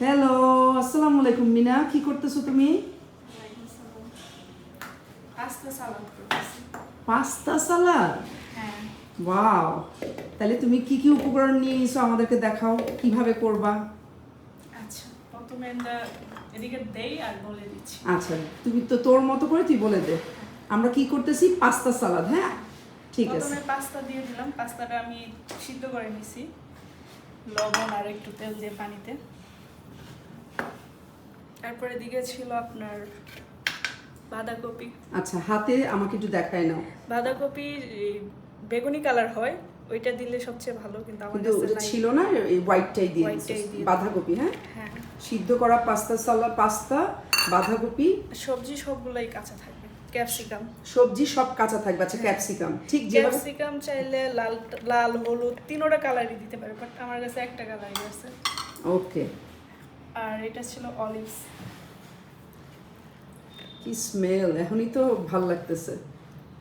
Hello, আসসালামু আলাইকুম মিনা, কি করতেছো তুমি? পাস্তা সালাদ করতেছি। পাস্তা সালাদ? হ্যাঁ। ওয়াও, তাহলে তুমি কি কি উপকরণ নিয়ে এসো আমাদেরকে দেখাও কিভাবে করবা। আচ্ছা, প্রথমে এদিকে দেই আর বলে দিচ্ছি। আচ্ছা, তুমি তো তোর মতো করে তুই বলে দে। আমরা কি করতেছি? পাস্তা সালাদ। হ্যাঁ, ঠিক আছে। প্রথমে পাস্তা দিয়ে দিলাম। পাস্তাটা আমি সিদ্ধ করে নিছি লবণ আর একটু তেল দিয়ে পানিতে। তারপরে এদিকে ছিল আপনার বাঁধাকপি। আচ্ছা, হাতে আমাকে একটু দেখায় নাও। বাঁধাকপি বেগুনি কালার হয়, ওইটা দিলে সবচেয়ে ভালো, কিন্তু আমার কিন্তু কাছে ওটা নাই। ছিল না, এই হোয়াইটটাই দিয়ে হোয়াইটটাই দিয়েছিস। দিয়ে বাঁধাকপি, হ্যাঁ, হ্যাঁ। সিদ্ধ করা পাস্তা সালাদ, পাস্তা, বাঁধাকপি, সবজি সবগুলাই কাঁচা থাকবে। ক্যাপসিকাম, সবজি সব কাঁচা থাকবে। আচ্ছা, ক্যাপসিকাম ঠিক যেভাবে। ক্যাপসিকাম চাইলে লাল লাল হলুদ তিনোটা কালারই দিতে পারে, বাট আমার কাছে একটা কালারই আছে। ওকে। আর এটা ছিল অলিভস। কি স্মেল, এখনই তো ভালো লাগতেছে।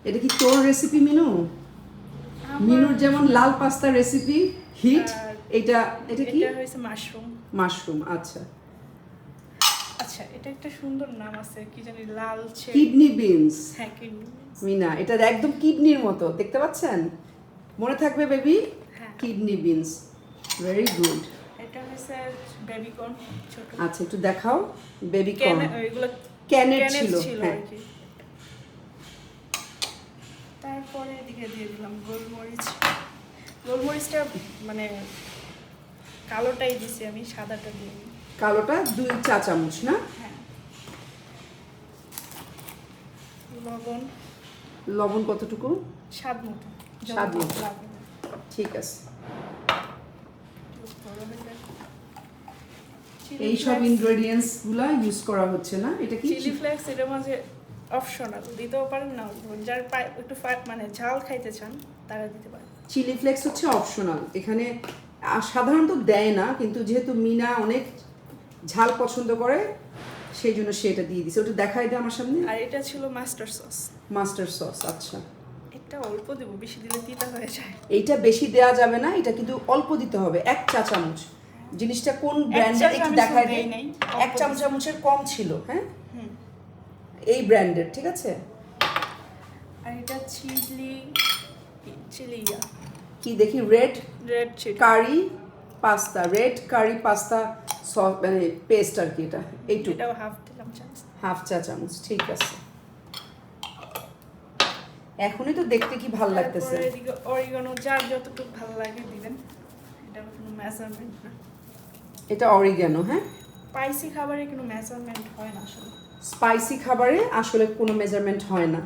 এটা কি তোর রেসিপি মিনু? মিনুর যেমন লাল পাস্তা রেসিপি হিট, এটা এটা কি? এটা হইছে মাশরুম। মাশরুম, আচ্ছা। আচ্ছা, এটা একটা সুন্দর নাম আছে, কি জানি, লাল কিডনি বিনস। হ্যাঁ, কিডনি। মিনা, এটা একদম কিডনির মতো, দেখতে পাচ্ছেন? মনে থাকবে বেবি? হ্যাঁ। Kidney beans, very good. এটা হইছে বেবি কর্ন, ছোট। আচ্ছা, একটু দেখাও। বেবি কর্ন এগুলো ক্যানের ছিল, হ্যাঁ। আর কি। তারপরে এদিকে দিয়ে দিলাম গোলমরিচ। গোলমরিচটা মানে কালোটাই দিছি আমি, সাদাটা দিইনি। কালোটা 2 চা চামচ না? হ্যাঁ। লবণ লবণ কতটুকু? স্বাদ মতো। স্বাদ যতটুকু মতো। লাগবে। ঠিক আছে। চিলি এই সব ফ্লেক্স- ইনগ্রেডিয়েন্টস গুলা ইউজ করা হচ্ছে না? এটা কি? চিলি ফ্লেক্স এটার মাঝে অপশনাল, দিতেও পারেন না, যার একটু মানে ঝাল খাইতে চান তারা দিতে পারেন। চিলি ফ্লেক্স হচ্ছে অপশনাল, এখানে সাধারণত দেয় না, কিন্তু যেহেতু মিনা অনেক ঝাল পছন্দ করে সেই জন্য সে এটা দিয়ে দিছে। ওটা দেখাই দে আমার সামনে। আর এটা ছিল মাস্টার সস। মাস্টার সস, আচ্ছা। এটা অল্প দেব, বেশি দিলে তিতা হয়ে যায়। এইটা বেশি দেয়া যাবে না, এটা কিন্তু অল্প দিতে হবে, 1 চা চামচ। জিনিসটা কোন ব্র্যান্ডের একটু দেখাই দে। 1 চামচের কম ছিল, হ্যাঁ, এই ব্র্যান্ডের, ঠিক আছে। আর এটা চিলি কি দেখি? রেড চিলি কারি পাস্তা, রেড কারি পাস্তা সস, মানে পেস্ট আর কি, এটা এইটুকু। এটাও হাফ দিলাম চামচ। হাফ চা চামচ, ঠিক আছে। এখনই তো দেখতে কি ভালো লাগতেছে। তারপরে এদিকে অরিগানো, যার যতটুকু ভালো লাগে দিবেন, এটা কোনো মেজারমেন্ট না। এটা অরিগ্যানো, হ্যাঁ। স্পাইসি খাবারে কোনো মেজারমেন্ট হয় না আসলে। স্পাইসি খাবারে আসলে কোনো মেজারমেন্ট হয় না।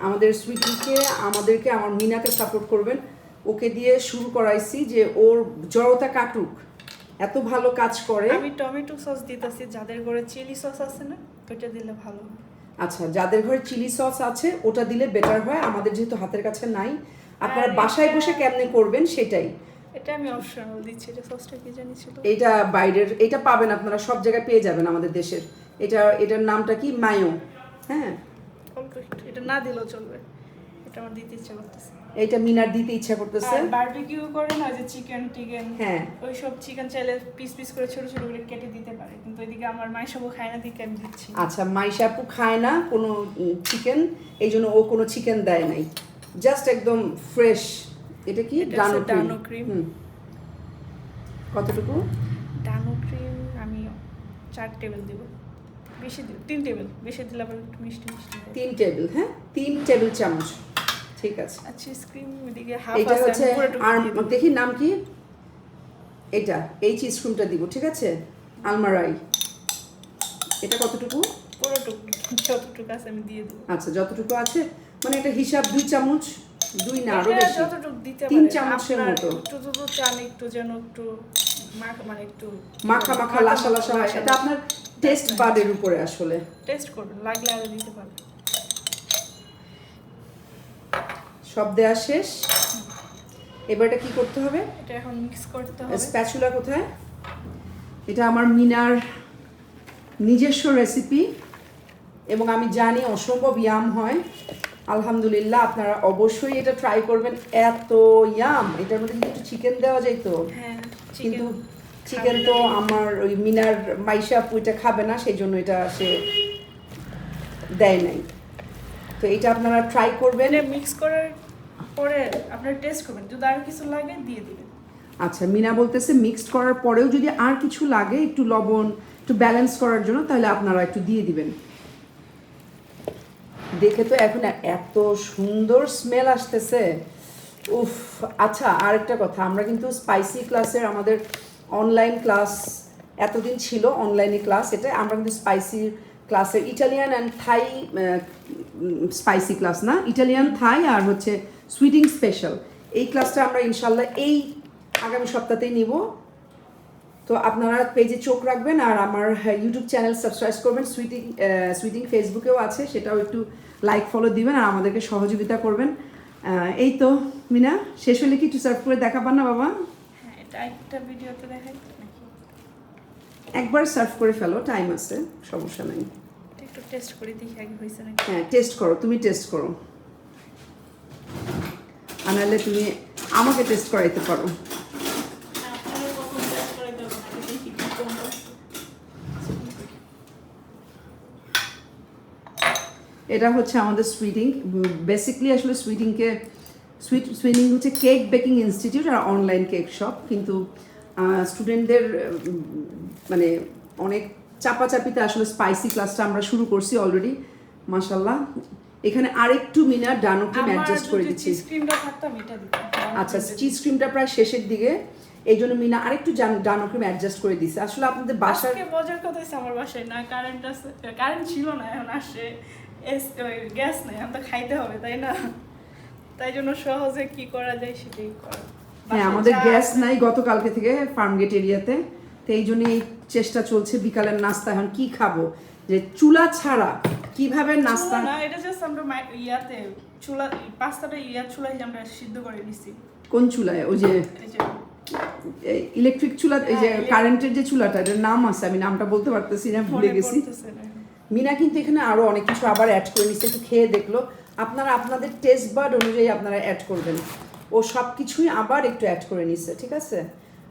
আমাদের সুইটিকে, আমাদেরকে, আমার মিনাকে সাপোর্ট করবেন। ওকে দিয়ে শুরু করাইছি যে ওর জড়তা কাটুক, এত ভালো কাজ করে। আমি টমেটো সস দিতেছি, যাদের ঘরে চিলি সস আছে না, ওইটা দিলে ভালো হয়। আচ্ছা, যাদের ঘরে চিলি সস আছে ওটা দিলে বেটার হয়, আমাদের যেহেতু হাতের কাছে নাই। আপনারা আর বাসায় এটা- বসে কেমনে করবেন সেটাই। এটা আমি অপশনাল দিচ্ছি। এটা সসটা কি জানি ছিল, এটা বাইরের, এটা পাবেন আপনারা সব জায়গায় পেয়ে যাবেন আমাদের দেশের। এটার নামটা কি? মায়ো, হ্যাঁ। অল্প একটু, এটা না দিলেও চলবে, এটা আমার দিতে ইচ্ছা করতেছে। এটা মিনার দিতে ইচ্ছা করতেছে। আর বারবিকিউ করে না, যে চিকেন হ্যাঁ, ওই সব চিকেন চাইলে পিস পিস করে ছোট ছোট করে কেটে দিতে পারে, কিন্তু এদিকে আমার মায়ের সবও খায় না, দিকে আমি দিচ্ছি। আচ্ছা, মাইশা আপু খায় না কোনো চিকেন, এই জন্য ও কোনো চিকেন দেয় নাই, জাস্ট একদম ফ্রেশ। এটা কি? ডানো ক্রিম। কতটুকু? ডানো ক্রিম আমি 4 টেবিল দিব। বেশি দিব 3 টেবিল, বেশি দিলে আবার একটু মিষ্টি মিষ্টি হয়। 3 টেবিল, হ্যাঁ, 3 টেবিল চামচ, ঠিক আছে। আচ্ছা, স্ক্রিম এদিকে হাফ এটা আছে, হচ্ছে আমি পুরোটুকু আর দিয়ে দিই। দেখি নাম কি এটা, এই চিজ ক্রিমটা দিব, ঠিক আছে। আলমারাই, এটা কতটুকু? পুরোটুকু, যতটুকু আছে আমি দিয়ে দেবো। আচ্ছা, যতটুকু আছে, মানে এটা হিসাব 2 চামচ, 2 না আরো এটা বেশি, যতটুকু দিতে 3 পারেন চামচের আপনার, মতো। একটু যদি চান একটু যেন একটু মানে একটু মাখা মাখা লাসা লাসা হয়, এটা আপনার টেস্ট বাডের উপরে আসলে। টেস্ট করবেন, লাগলে আরো দিতে পারবেন। সব দেয়া শেষ, এবার এটা কি করতে হবে? এটা এখন মিক্স করতে হবে। স্প্যাচুলা কোথায়? এটা আমার মিনার নিজস্ব রেসিপি এবং আমি জানি অসম্ভব ইয়াম হয়। আলহামদুলিল্লাহ, আপনারা অবশ্যই এটা ট্রাই করবেন। এত ইয়াম, এটার মধ্যে কিন্তু একটু চিকেন দেওয়া যেত, হ্যাঁ, কিন্তু চিকেন তো আমার ওই মিনার মাইশা আপু এটা খাবে না, সেই জন্য এটা সে দেয় নাই। তো এটা আপনারা ট্রাই করবেন। এটা মিক্স করার পরে আপনারা টেস্ট করবেন, যদি আর কিছু লাগে দিয়ে দিবেন। আচ্ছা, মিনা বলতেছে মিক্সড করার পরেও যদি আর কিছু লাগে একটু লবণ একটু ব্যালেন্স করার জন্য, তাহলে আপনারা একটু দিয়ে দিবেন। দেখে তো এখন এত সুন্দর স্মেল আসতেছে, উফ। আচ্ছা, আরেকটা কথা, আমরা কিন্তু স্পাইসি ক্লাসের আমাদের অনলাইন ক্লাস এতদিন ছিল, অনলাইনে ক্লাস, এটা আমরা কিন্তু স্পাইসি ক্লাসের Italian and Thai spicy class না, ইটালিয়ান থাই আর হচ্ছে সুইটিং স্পেশাল, এই ক্লাসটা আমরা ইনশাল্লাহ এই আগামী সপ্তাহতেই নিব। তো আপনারা পেজে চোখ রাখবেন আর আমার ইউটিউব চ্যানেল সাবস্ক্রাইব করবেন। সুইটিং ফেসবুকেও আছে, সেটাও একটু লাইক ফলো দিবেন আর আমাদেরকে সহযোগিতা করবেন। এই তো মিনা, শেষ হলে কি একটু সার্ভ করে দেখাবেন না বাবা? হ্যাঁ, এটা একটা ভিডিওতে দেখাই নাকি? একবার সার্ভ করে ফেলো, টাইম আছে, সমস্যা নাই। এটা একটু টেস্ট করে দেখি আগে হয়েছে নাকি। হ্যাঁ, টেস্ট করো, তুমি টেস্ট করো, আনালে তুমি আমাকে টেস্ট করাইতে পারো। আপনারা কখন টেস্ট করে দেবেন আগে দেখি কি কম আছে। এটা হচ্ছে আমাদের সুইটিং। বেসিকলি আসলে সুইটিং হচ্ছে কেক বেকিং ইনস্টিটিউট আর অনলাইন কেক শপ, কিন্তু স্টুডেন্টদের মানে অনেক চাপাচাপিতে আসলে স্পাইসি ক্লাসটা আমরা শুরু করছি অলরেডি, মাশাল্লাহ। এখানে আরেকটু মিনা ডানো ক্রিম অ্যাডজাস্ট করে দিচ্ছি। চিজ ক্রিমটা থাকতাম এটা দিতাম। আচ্ছা, চিজ ক্রিমটা প্রায় শেষের দিকে, এই জন্য মিনা আরেকটু ডানো ক্রিম অ্যাডজাস্ট করে দিচ্ছে। আসলে আপনাদের বাসার আজকে মজার কথা হচ্ছে আমার বাসায় না কারেন্ট আছে, কারেন্ট ছিল না, এখন আসে গ্যাস নেই, এখন তো খাইতে হবে তাই না, তাই জন্য সহজে কি করা যায় সেটাই করা। হ্যাঁ, আমাদের গ্যাস নাই গতকালকে থেকে ফার্মগেট এরিয়াতে, তো এই জন্য এই চেষ্টা চলছে বিকালের নাস্তা এখন কি খাবো, যে চুলা ছাড়া কিভাবে নাস্তা। না, এটা জাস্ট আমরা ইয়াতে চুলা পাস্তাটা চুলায় আমরা সিদ্ধ করে নিছি। কোন চুলায়? ওই যে এই যে ইলেকট্রিক চুলা, এই যে হ্যাঁ, কারেন্টের যে চুলাটা, এটার নাম আছে, আমি নামটা বলতে পারতেছি না, ভুলে মনে গেছি। পড়তেছে না। মিনা কিন্তু এখানে আরো অনেক কিছু আবার অ্যাড করে নিচ্ছে, একটু খেয়ে দেখলো। আপনারা আপনাদের টেস্ট বাড অনুযায়ী আপনারা অ্যাড করবেন, ও সব কিছুই আবার একটু অ্যাড করে নিচ্ছে, ঠিক আছে?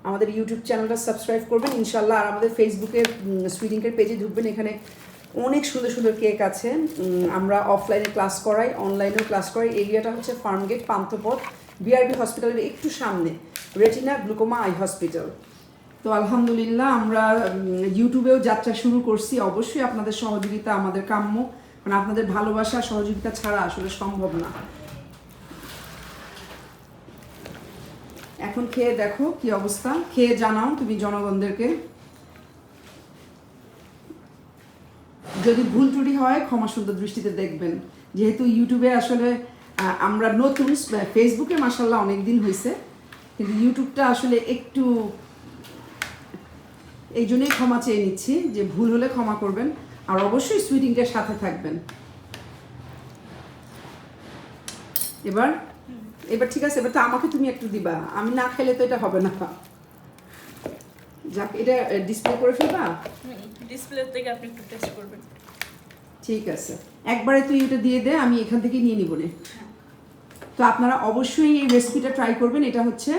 আমাদের ইউটিউব চ্যানেলটা সাবস্ক্রাইব করবেন ইনশাল্লাহ, আর আমাদের ফেসবুকের সুইটিংকের পেজে ঢুকবেন, এখানে অনেক সুন্দর সুন্দর কেক আছে। আমরা অফলাইনে ক্লাস করাই, অনলাইনেও ক্লাস করাই। এরিয়াটা হচ্ছে ফার্মগেট, পান্থপথ, বিআরবি হসপিটালের একটু সামনে, রেটিনা গ্লুকোমা আই হসপিটাল। তো আলহামদুলিল্লাহ আমরা ইউটিউবেও যাত্রা শুরু করছি। অবশ্যই আপনাদের সহযোগিতা আমাদের কাম্য, মানে আপনাদের ভালোবাসা সহযোগিতা ছাড়া আসলে সম্ভব না। এখন খেয়ে দেখো কি অবস্থা, খেয়ে জানাও তুমি জনগণদেরকে। যদি ভুল ত্রুটি হয় ক্ষমা সুন্দর দৃষ্টিতে দেখবেন, যেহেতু ইউটিউবে আসলে আমরা নতুন, ফেসবুকে মাশাল্লাহ অনেক দিন হয়েছে, কিন্তু ইউটিউবটা আসলে একটু, এই জন্যই ক্ষমা চেয়ে নিচ্ছি, যে ভুল হলে ক্ষমা করবেন, আর অবশ্যই সুইটিংয়ের সাথে থাকবেন। এবার ঠিক আছে, এবার তো আমাকে তুমি একটু দিবা, আমি না খেলে তো এটা হবে না। যাক, এটা ডিসপ্লে করে ফেলবা, ডিসপ্লে থেকে আপনি একটু টেস্ট করবেন। ঠিক আছে, একবারে তুই এটা দিয়ে দে, আমি এখান থেকে নিয়ে নিব রে। তো আপনারা অবশ্যই এই রেসিপিটা ট্রাই করবেন। এটা হচ্ছে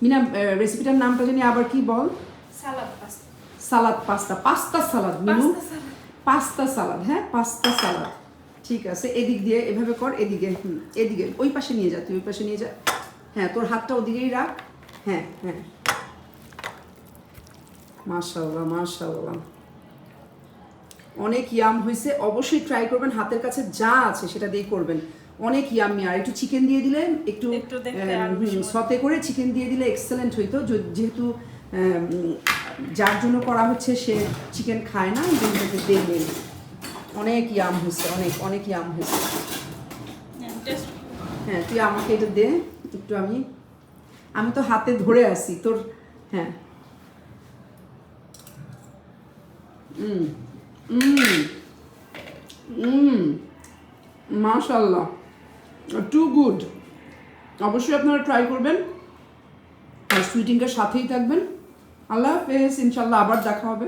মিনা, রেসিপিটার নামটা জানি আবার কি বল? সালাদ পাস্তা। সালাদ পাস্তা, পাস্তা সালাদ মিনু, পাস্তা সালাদ, হ্যাঁ পাস্তা সালাদ, ঠিক আছে। এদিক দিয়ে এভাবে কর, এদিকে, এদিকে, ওই পাশে নিয়ে যা, তুই ওই পাশে নিয়ে যা, হ্যাঁ তোর হাতটা ওদিকেই রাখ, হ্যাঁ হ্যাঁ, মাশাআল্লাহ মাশাআল্লাহ, অনেক ইয়াম হয়েছে। অবশ্যই ট্রাই করবেন, হাতের কাছে যা আছে সেটা দিয়ে করবেন, অনেক ইয়ামি। আর একটু চিকেন দিয়ে দিলে, একটু সতে করে চিকেন দিয়ে দিলে এক্সেলেন্ট হইতো, যেহেতু যার জন্য করা হচ্ছে সে চিকেন খায় না, এই জন্য দেখবেন অনেক ইয়াম হয়েছে, অনেক অনেক ইয়াম হয়েছে। হ্যাঁ, তুই আমাকে এটা দে একটু, আমি তো হাতে ধরে আছি তোর, হ্যাঁ। মাশাআল্লাহ, টু গুড। অবশ্যই আপনারা ট্রাই করবেন আর সুইটিংয়ের সাথেই থাকবেন। আল্লাহ হাফেজ, ইনশাল্লাহ আবার দেখা হবে।